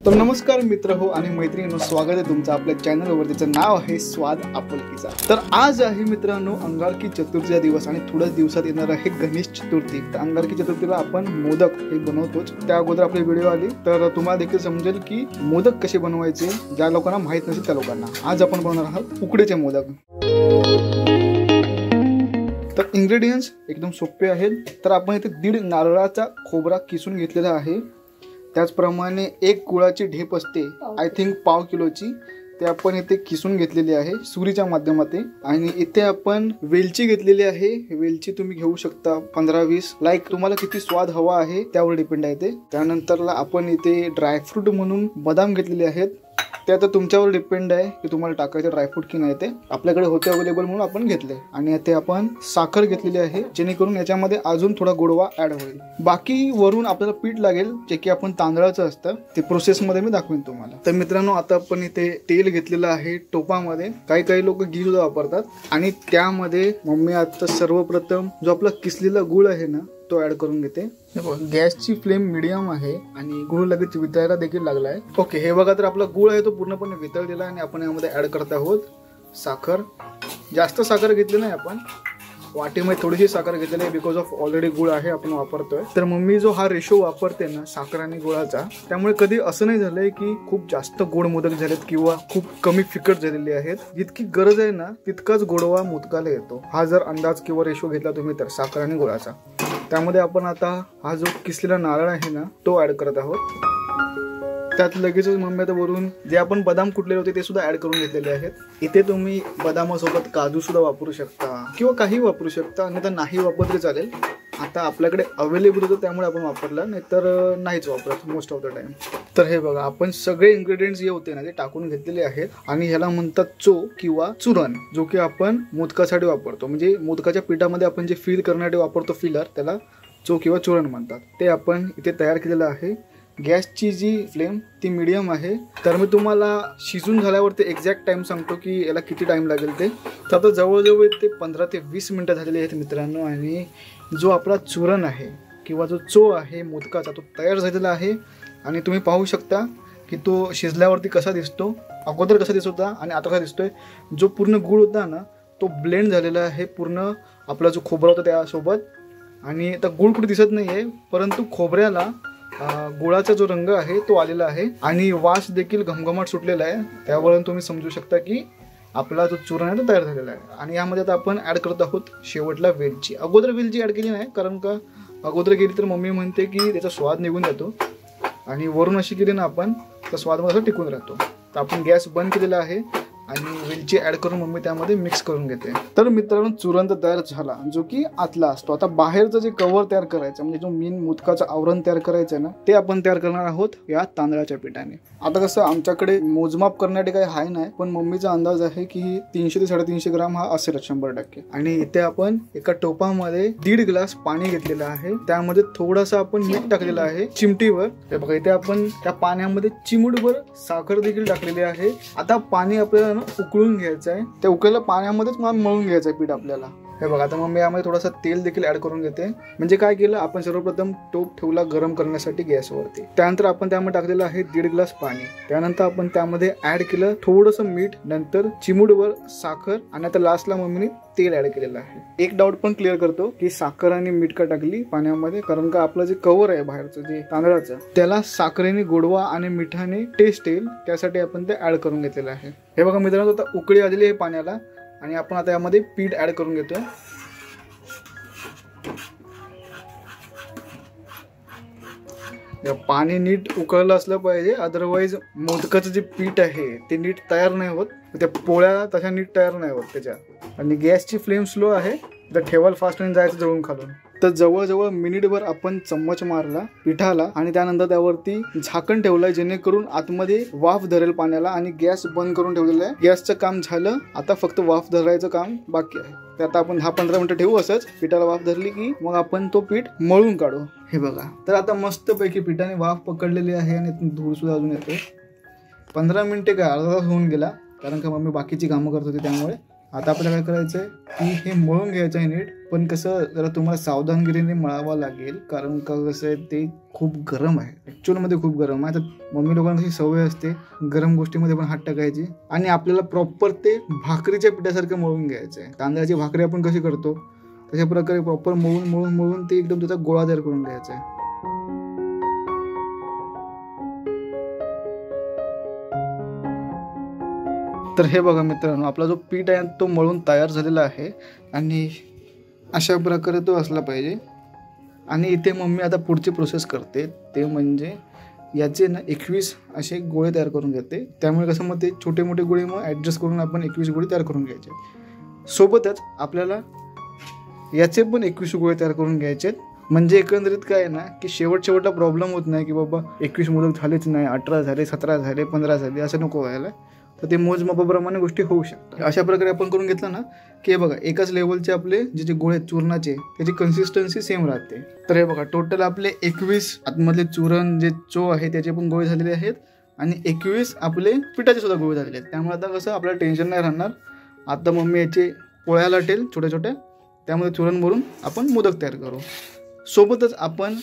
तर नमस्कार मित्र हो आणि मैत्रिणींनो, स्वागत आहे तुमचं आपल्या चॅनलवर, ज्याचं नाव आहे स्वाद आपुलकीचा। तर आज आहे मित्रांनो अंगारकी चतुर्थीचा दिवस आणि थोड्याच दिवसात येणार आहे गणेश चतुर्थी। तर अंगारकी चतुर्थीला आपण मोदक हे बनवतोच। त्या अगोदर आपली व्हिडिओ आली तर तुम्हाला देखील समजेल की मोदक कसे बनवायचे, ज्या लोकांना माहित नसेल त्या लोकांना। आज आपण बनवणार आहोत उकडीचे मोदक। तर इंग्रेडिएंट्स एकदम सोपे आहेत। तर आपण इथे 1.5 नारळाचा खोबरा किसून घेतलेला आहे। त्याचप्रमाणे एक गुळाची ढेप असते, आय थिंक पाव किलोची, ते आपण इथे किसून घेतलेली आहे सुरीच्या माध्यमाने। आणि इथे आपण वेलची घेतलेली आहे। वेलची तुम्ही घेऊ शकता 15-20, लाईक तुम्हाला किती स्वाद हवा आहे त्यावर डिपेंड आहे ते। त्यानंतरला आपण इथे ड्रायफ्रूट म्हणून बदाम घेतलेले आहेत। ते आता तुमच्यावर डिपेंड आहे की तुम्हाला टाकायचं ड्रायफ्रूट की नाही, ते आपल्याकडे होते अवेलेबल म्हणून आपण घेतले। आणि इथे आपण साखर घेतलेली आहे, जेणेकरून याच्यामध्ये अजून थोडा गोडवा ऍड होईल। बाकी वरून आपल्याला पीठ लागेल, जे की आपण तांदळाचं असतं, ते प्रोसेस मध्ये मी दाखवेन तुम्हाला। तर मित्रांनो, आता आपण इथे तेल घेतलेलं आहे टोपामध्ये। काही लोक घी सुद्धा वापरतात। आणि त्यामध्ये मम्मी आता सर्वप्रथम जो आपला किसलेला गुळ आहे ना, तो ऍड करून घेते। गॅसची फ्लेम मीडियम आहे आणि गुळ लगेच वितळायला देखील लागलाय। ओके, हे बघा, तर आपला गुळ आहे तो पूर्णपणे वितळलेला आहे। आणि आपण यामध्ये ऍड करत आहोत साखर। जास्त साखर घेतली नाही आपण, वाटीमध्ये थोडीशी साखर घेतलेली आहे, बिकॉज ऑफ ऑलरेडी गुळ आहे आपण वापरतोय। तर मम्मी जो हा रेशो वापरते ना साखर आणि गुळाचा, त्यामुळे कधी असं नाही झालंय की खूप जास्त गोड मोदक झालेत किंवा खूप कमी फिकट झालेले आहेत। जितकी गरज आहे ना तितकाच गोडवा मोदकाला येतो। हा जर अंदाज किंवा रेशो घेतला तुम्ही तर साखर आणि गुळाचा। त्यामध्ये आपण आता हा जो किसलेला नारळ आहे ना तो ऍड करत आहोत। त्यात लगेच मम्मी आता वरून जे आपण बदाम कुटलेले होते ते सुद्धा ऍड करून घेतलेले आहेत। इथे तुम्ही बदामासोबत काजू सुद्धा वापरू शकता किंवा काही वापरू शकता, आणि तर नाही वापरले चालेल। आता आपल्याकडे अवेलेबल होतं त्यामुळे आपण वापरलं, नाही तर नाहीच वापरत मोस्ट ऑफ द टाइम। तर हे बघा, आपण सगळे इन्ग्रेडियंट्स जे होते ना ते टाकून घेतलेले आहेत। आणि ह्याला म्हणतात चो किंवा चुरण, जो की आपण मोदकासाठी वापरतो। म्हणजे मोदकाच्या पिठामध्ये आपण जे फिल करण्यासाठी वापरतो फिलर, त्याला चो किंवा चुरण म्हणतात। ते आपण इथे तयार केलेलं आहे। गॅसची जी फ्लेम ती मीडियम आहे। तर मी तुम्हाला शिजून झाल्यावर ते एक्झॅक्ट टाइम सांगतो की याला किती टाइम लागेल ते। तर आता जवळजवळ ते 15 ते 20 मिनिटं झालेली आहेत मित्रांनो। आणि जो आपला चुरण आहे किंवा जो चो आहे मोदकाचा, तो तयार झालेला आहे। आणि तुम्ही पाहू शकता की तो शिजल्यावरती कसा दिसतो, अगोदर कसा दिसत होता आणि आता कसा दिसतोय। जो पूर्ण गुळ होता ना तो ब्लेंड झालेला आहे पूर्ण, आपला जो खोबरा होता त्यासोबत। आणि आता गुळ कुठे दिसत नाहीये, परंतु खोबऱ्याला गुळाचा जो रंग आहे तो आलेला आहे आणि वास देखील घमघमाट सुटलेला आहे। त्यावरून तुम्ही समजू शकता की आपला जो चुरण आहे तो तयार झालेला आहे। आणि यामध्ये आता आपण ऍड करत आहोत शेवटला वेलची। अगोदर वेलची ऍड केली नाही, कारण का अगोदर केली तर मम्मी म्हणते की त्याचा स्वाद निघून जातो, आणि वरून अशी केली ना आपण तर स्वाद मध्ये टिकून राहतो। तर आपण गॅस बंद केलेला आहे आणि वेलची ऍड करून मम्मी त्यामध्ये मिक्स करून घेते। तर मित्रांनो, चुरण तर तयार झाला, जो की आतला असतो। आता बाहेरचं जे कव्हर तयार करायचं, म्हणजे जो मेन मोदकाचं आवरण तयार करायचं ना, ते आपण तयार करणार आहोत या तांदळाच्या पिठाने। आता कसं आमच्याकडे मोजमाप करण्यासाठी काही हाय नाही, पण मम्मीचा अंदाज आहे की 300 ते 350 ग्राम हा असेल 100%। आणि इथे आपण एका टोपामध्ये 1.5 ग्लास पाणी घेतलेलं आहे। त्यामध्ये थोडंसं आपण मीठ टाकलेलं आहे चिमटीवर। हे बघा, इथे आपण त्या पाण्यामध्ये चिमूटभर साखर देखील टाकलेली आहे। आता पाणी आपल्याला उकळून घ्यायचं आहे, त्या उकळलेल्या पाण्यामध्येच मळून घ्यायचं आहे पीठ आपल्याला। हे बघा, आता मग मी यामध्ये थोडासा तेल देखील ऍड करून घेते। म्हणजे काय केलं आपण, सर्वप्रथम टोप ठेवला गरम करण्यासाठी गॅसवरती। त्यानंतर आपण त्यामध्ये टाकलेलं आहे 1.5 ग्लास पाणी। त्यानंतर आपण त्यामध्ये ऍड केलं थोडंसं मीठ, नंतर चिमूटभर साखर, आणि आता लास्टला मम्मीने तेल ऍड केलेलं आहे। एक डाऊट पण क्लिअर करतो की साखर आणि मीठ का टाकली पाण्यामध्ये, कारण का आपलं जे कव्हर आहे बाहेरचं जे तांदळाचं, त्याला साखरेने गोडवा आणि मिठाने टेस्ट येईल, त्यासाठी आपण ते ऍड करून घेतलेलं आहे। हे बघा मित्रांनो, आता उकळी आलेली आहे पाण्याला, आणि आपण आता यामध्ये पीठ ऍड करून घेतोय। पाणी नीट उकळलं असलं पाहिजे, अदरवाईज मोदकाचं जे पीठ आहे ते नीट तयार नाही होत, त्या पोळ्या तशा नीट तयार नाही होत त्याच्या। आणि गॅसची फ्लेम स्लो आहे, तर ठेवाल फास्ट आणि जायचं जळून खालून। तर जवळजवळ मिनिटभर आपण चम्मच मारला पिठाला, आणि त्यानंतर त्यावरती झाकण ठेवलंय, जेणेकरून आतमध्ये वाफ धरेल पाण्याला। आणि गॅस बंद करून ठेवलेलं आहे। गॅसचं काम झालं, आता फक्त वाफ धरायचं काम बाकी आहे। तर आता आपण 10-15 मिनिटं ठेवू असंच। पिठाला वाफ धरली की मग आपण तो पीठ मळून काढू। हे बघा, तर आता मस्तपैकी पिठाने वाफ पकडलेली आहे आणि धूळ सुद्धा अजून येते। 15 मिनिटे काय अर्धा तास होऊन गेला, कारण का मम्मी बाकीची कामं करत होती त्यामुळे। आता आपल्याला काय करायचं आहे की हे मळून घ्यायचं आहे नीट, पण कसं जरा तुम्हाला सावधानगिरीने मळावं लागेल, कारण का कसं आहे ते खूप गरम आहे, ॲक्च्युअलमध्ये खूप गरम आहे. तर मम्मी लोकांना कशी सवय असते गरम गोष्टीमध्ये पण हात टाकायची. आणि आपल्याला प्रॉपर ते भाकरीच्या पिठासारखं मळून घ्यायचं आहे. तांदळाची भाकरी आपण कशी करतो तशा प्रकारे प्रॉपर मळून मळून मळून ते एकदम त्याचा गोळा तयार करून घ्यायचा आहे. तर हे बघा मित्रांनो, आपला जो पीठ आहे तो मळून तयार झालेला आहे आणि अशा प्रकारे तो असला पाहिजे. आणि इथे मम्मी आता पुढची प्रोसेस करते, ते म्हणजे याचे ना 21 असे गोळे तयार करून घेते. त्यामुळे कसं मग ते छोटे मोठे गोळे मग ॲडजस्ट करून आपण 21 गोळे तयार करून घ्यायचे. सोबतच आपल्याला याचे पण 21 गोळे तयार करून घ्यायचे. म्हणजे एकंदरीत काय आहे ना की शेवटला प्रॉब्लेम होत नाही की बाबा 21 मोदक झालेच नाही, 18 झाले, 17 झाले, 15 झाले, असं नको व्हायला. तर ते मोजमापाप्रमाणे गोष्टी होऊ शकतात. अशा प्रकारे आपण करून घेतलं ना की हे बघा एकाच लेवलचे आपले जे गोळे चूर्णाचे त्याची कन्सिस्टन्सी सेम राहते. तर हे बघा टोटल आपले 21 आतमधले चूर्ण जे चो आहे त्याचे पण गोळे झालेले आहेत आणि 21 आपले पिठाचे सुद्धा गोळे झालेले आहेत. त्यामुळे आता कसं आपल्याला टेन्शन नाही राहणार. आता मम्मी याचे पोळ्या लाटेल छोट्या छोट्या, त्यामध्ये चूर्ण भरून आपण मोदक तयार करू. सोबतच आपण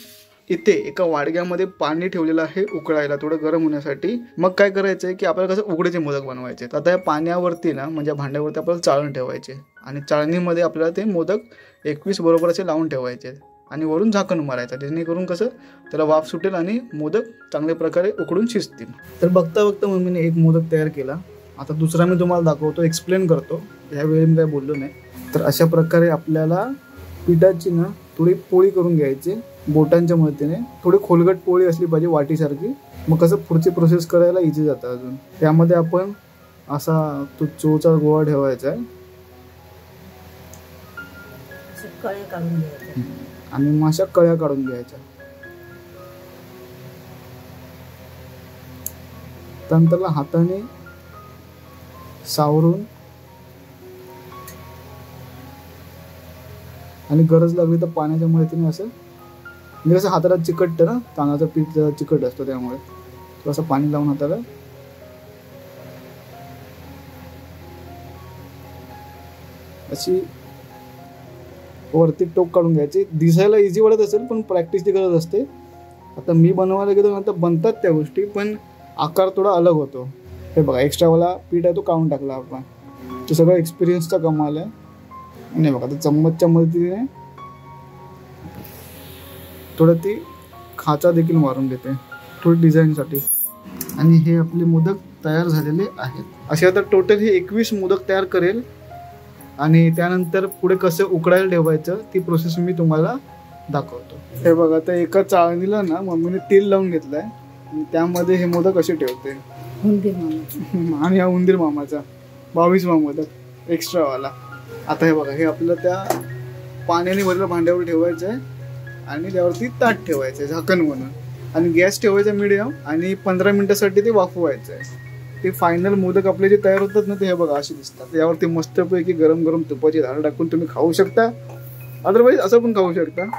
इथे एका वाडग्यामध्ये पाणी ठेवलेलं आहे उकळायला, थोडं गरम होण्यासाठी. मग काय करायचं आहे की आपल्याला कसं उकडीचे मोदक बनवायचे. आता या पाण्यावरती ना म्हणजे भांड्यावरती आपल्याला चाळण ठेवायचे आणि चाळणीमध्ये आपल्याला ते मोदक 21 बरोबर असे लावून ठेवायचे आणि वरून झाकण मारायचं, जेणेकरून कसं त्याला वाफ सुटेल आणि मोदक चांगल्या प्रकारे उकडून शिजतील. तर बघता बघता मम्मीने एक मोदक तयार केला. आता दुसरा मी तुम्हाला दाखवतो, एक्सप्लेन करतो, ह्यावेळी मी काय बोललो नाही. तर अशा प्रकारे आपल्याला पिठाची ना थोडी पोळी करून घ्यायची बोटांच्या मदतीने. थोडी खोलगट पोळी असली पाहिजे वाटीसारखी, मग कसं पुढची प्रोसेस करायला इझी जातं अजून. त्यामध्ये आपण असा तो चोचा गोळा ठेवायचा आहे आणि मग अशा कळ्या काढून घ्यायच्या. त्यानंतर हाताने सावरून आणि गरज लागली तर पाण्याच्या मदतीने असं, म्हणजे कसं हाताला चिकटतं ना, तांदळाचं पीठ चिकट असतं त्यामुळे थोडंसं पाणी लावून हाताला अशी वरती टोक काढून घ्यायची. दिसायला इझी वाटत असेल पण प्रॅक्टिसची गरज असते. आता मी बनवायला गेलो नंतर बनतात त्या गोष्टी, पण आकार थोडा अलग होतो. हे बघा एक्स्ट्रावाला पीठ आहे तो काढून टाकला आपण, ते सगळं एक्सपिरियन्सचा कमाल आहे. आणि बघा आता चम्मचच्या मदतीने थोडं ती खाचा देखील मारून घेते थोडी डिझाईनसाठी. आणि हे आपले मोदक तयार झालेले आहेत. असे आता टोटल हे 21 मोदक तयार करेल आणि त्यानंतर पुढे कसं उकडायला ठेवायचं ती प्रोसेस मी तुम्हाला दाखवतो. हे बघा आता एका चाळणीला ना मम्मीने तेल लावून घेतलंय आणि त्यामध्ये हे मोदक असे ठेवते. आणि हा उंदीर मामाचा 22वा मोदक एक्स्ट्रावाला. आता हे बघा हे आपल्याला त्या पाण्याने भरलेल्या भांड्यावर ठेवायचं आहे आणि त्यावरती ताट ठेवायचं आहे झाकण म्हणून, आणि गॅस ठेवायचा मीडियम आणि 15 मिनिटासाठी ते वाफवायचं आहे. ते फायनल मोदक आपले जे तयार होतात ना ते हे बघा असे दिसतात. यावरती मस्तपैकी गरम गरम तुपाची धार टाकून तुम्ही खाऊ शकता, अदरवाईज असं पण खाऊ शकता.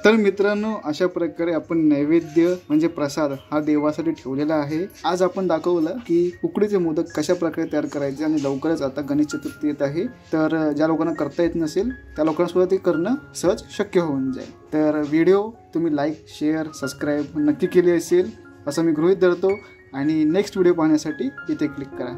तर मित्रांनो अशा प्रकारे आपण नैवेद्य म्हणजे प्रसाद हा देवासाठी ठेवलेला आहे. आज आपण दाखवलं की उकडीचे मोदक कशा प्रकारे तयार करायचे. आणि लवकरच आता गणेश चतुर्थी येत आहे, तर ज्या लोकांना करता येत नसेल त्या लोकांना सुद्धा ते करणं सहज शक्य होऊन जाईल. तर व्हिडिओ तुम्ही लाईक, शेअर, सबस्क्राईब नक्की केली असेल असं मी गृहीत धरतो. आणि नेक्स्ट व्हिडिओ पाहण्यासाठी इथे क्लिक करा.